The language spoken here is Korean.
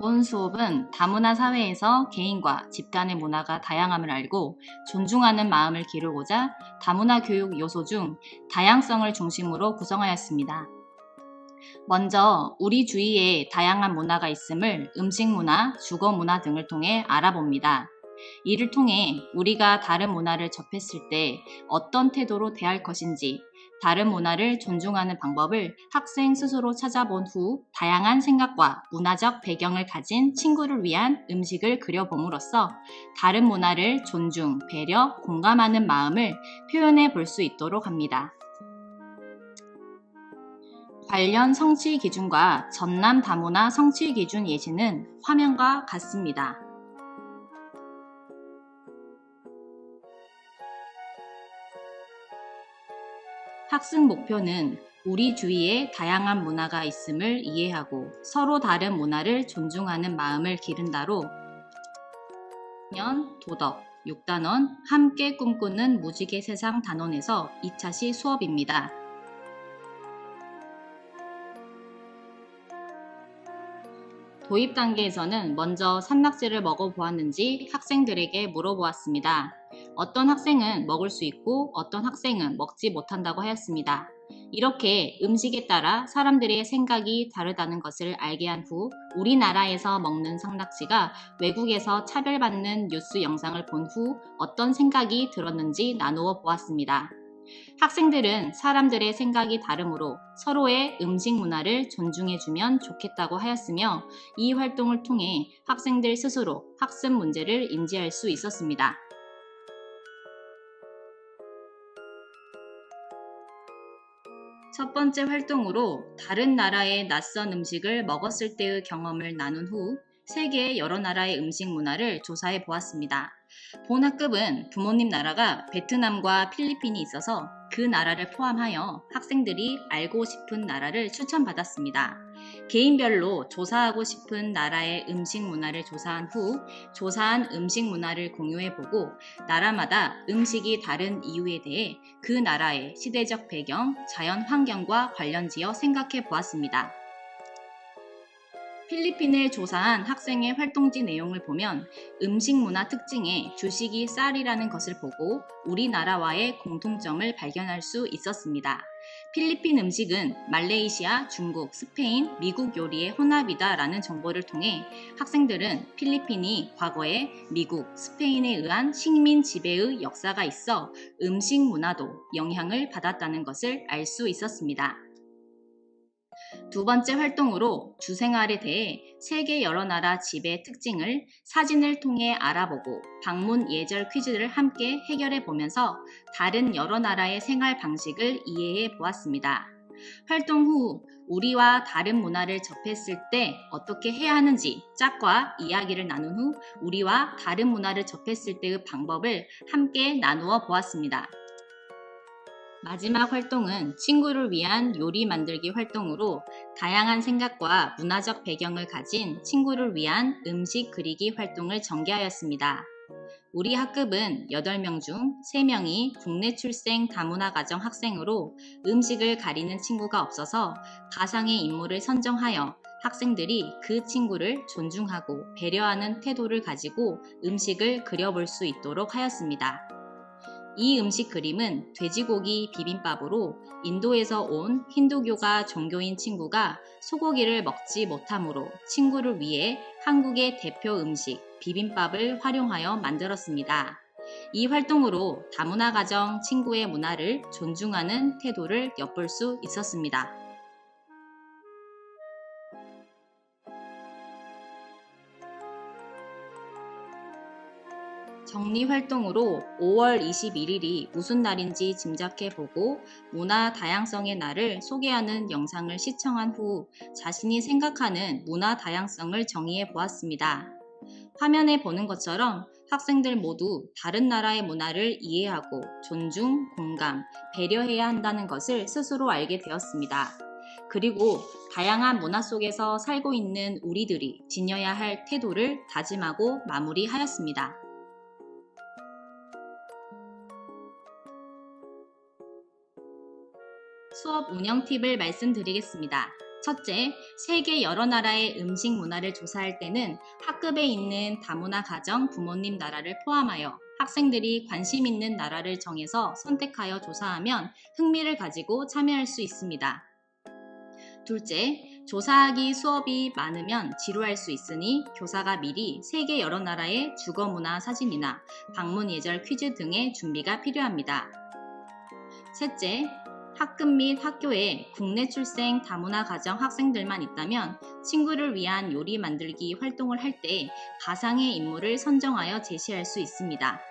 본 수업은 다문화 사회에서 개인과 집단의 문화가 다양함을 알고 존중하는 마음을 기르고자 다문화 교육 요소 중 다양성을 중심으로 구성하였습니다. 먼저 우리 주위에 다양한 문화가 있음을 음식 문화, 주거 문화 등을 통해 알아봅니다. 이를 통해 우리가 다른 문화를 접했을 때 어떤 태도로 대할 것인지, 다른 문화를 존중하는 방법을 학생 스스로 찾아본 후 다양한 생각과 문화적 배경을 가진 친구를 위한 음식을 그려봄으로써 다른 문화를 존중, 배려, 공감하는 마음을 표현해 볼 수 있도록 합니다. 관련 성취 기준과 전남 다문화 성취 기준 예시는 화면과 같습니다. 학습 목표는 우리 주위에 다양한 문화가 있음을 이해하고 서로 다른 문화를 존중하는 마음을 기른다로 년, 도덕, 6단원 함께 꿈꾸는 무지개 세상 단원에서 2차시 수업입니다. 도입 단계에서는 먼저 산낙지를 먹어보았는지 학생들에게 물어보았습니다. 어떤 학생은 먹을 수 있고 어떤 학생은 먹지 못한다고 하였습니다. 이렇게 음식에 따라 사람들의 생각이 다르다는 것을 알게 한 후 우리나라에서 먹는 산낙지가 외국에서 차별받는 뉴스 영상을 본 후 어떤 생각이 들었는지 나누어 보았습니다. 학생들은 사람들의 생각이 다르므로 서로의 음식 문화를 존중해주면 좋겠다고 하였으며 이 활동을 통해 학생들 스스로 학습 문제를 인지할 수 있었습니다. 첫 번째 활동으로 다른 나라의 낯선 음식을 먹었을 때의 경험을 나눈 후 세계의 여러 나라의 음식 문화를 조사해 보았습니다. 본 학급은 부모님 나라가 베트남과 필리핀이 있어서 그 나라를 포함하여 학생들이 알고 싶은 나라를 추천받았습니다. 개인별로 조사하고 싶은 나라의 음식 문화를 조사한 후 조사한 음식 문화를 공유해 보고 나라마다 음식이 다른 이유에 대해 그 나라의 시대적 배경, 자연 환경과 관련지어 생각해 보았습니다. 필리핀을 조사한 학생의 활동지 내용을 보면 음식 문화 특징에 주식이 쌀이라는 것을 보고 우리나라와의 공통점을 발견할 수 있었습니다. 필리핀 음식은 말레이시아, 중국, 스페인, 미국 요리의 혼합이다라는 정보를 통해 학생들은 필리핀이 과거에 미국, 스페인에 의한 식민 지배의 역사가 있어 음식 문화도 영향을 받았다는 것을 알 수 있었습니다. 두 번째 활동으로 주생활에 대해 세계 여러 나라 집의 특징을 사진을 통해 알아보고 방문 예절 퀴즈를 함께 해결해 보면서 다른 여러 나라의 생활 방식을 이해해 보았습니다. 활동 후 우리와 다른 문화를 접했을 때 어떻게 해야 하는지 짝과 이야기를 나눈 후 우리와 다른 문화를 접했을 때의 방법을 함께 나누어 보았습니다. 마지막 활동은 친구를 위한 요리 만들기 활동으로 다양한 생각과 문화적 배경을 가진 친구를 위한 음식 그리기 활동을 전개하였습니다. 우리 학급은 8명 중 3명이 국내 출생 다문화 가정 학생으로 음식을 가리는 친구가 없어서 가상의 인물을 선정하여 학생들이 그 친구를 존중하고 배려하는 태도를 가지고 음식을 그려볼 수 있도록 하였습니다. 이 음식 그림은 돼지고기 비빔밥으로 인도에서 온 힌두교가 종교인 친구가 소고기를 먹지 못하므로 친구를 위해 한국의 대표 음식 비빔밥을 활용하여 만들었습니다. 이 활동으로 다문화 가정 친구의 문화를 존중하는 태도를 엿볼 수 있었습니다. 정리 활동으로 5월 21일이 무슨 날인지 짐작해보고 문화 다양성의 날을 소개하는 영상을 시청한 후 자신이 생각하는 문화 다양성을 정의해 보았습니다. 화면에 보는 것처럼 학생들 모두 다른 나라의 문화를 이해하고 존중, 공감, 배려해야 한다는 것을 스스로 알게 되었습니다. 그리고 다양한 문화 속에서 살고 있는 우리들이 지녀야 할 태도를 다짐하고 마무리하였습니다. 수업 운영 팁을 말씀드리겠습니다. 첫째, 세계 여러 나라의 음식 문화를 조사할 때는 학급에 있는 다문화 가정 부모님 나라를 포함하여 학생들이 관심 있는 나라를 정해서 선택하여 조사하면 흥미를 가지고 참여할 수 있습니다. 둘째, 조사하기 수업이 많으면 지루할 수 있으니 교사가 미리 세계 여러 나라의 주거 문화 사진이나 방문 예절 퀴즈 등의 준비가 필요합니다. 셋째, 학급 및 학교에 국내 출생 다문화 가정 학생들만 있다면 친구를 위한 요리 만들기 활동을 할 때 가상의 인물을 선정하여 제시할 수 있습니다.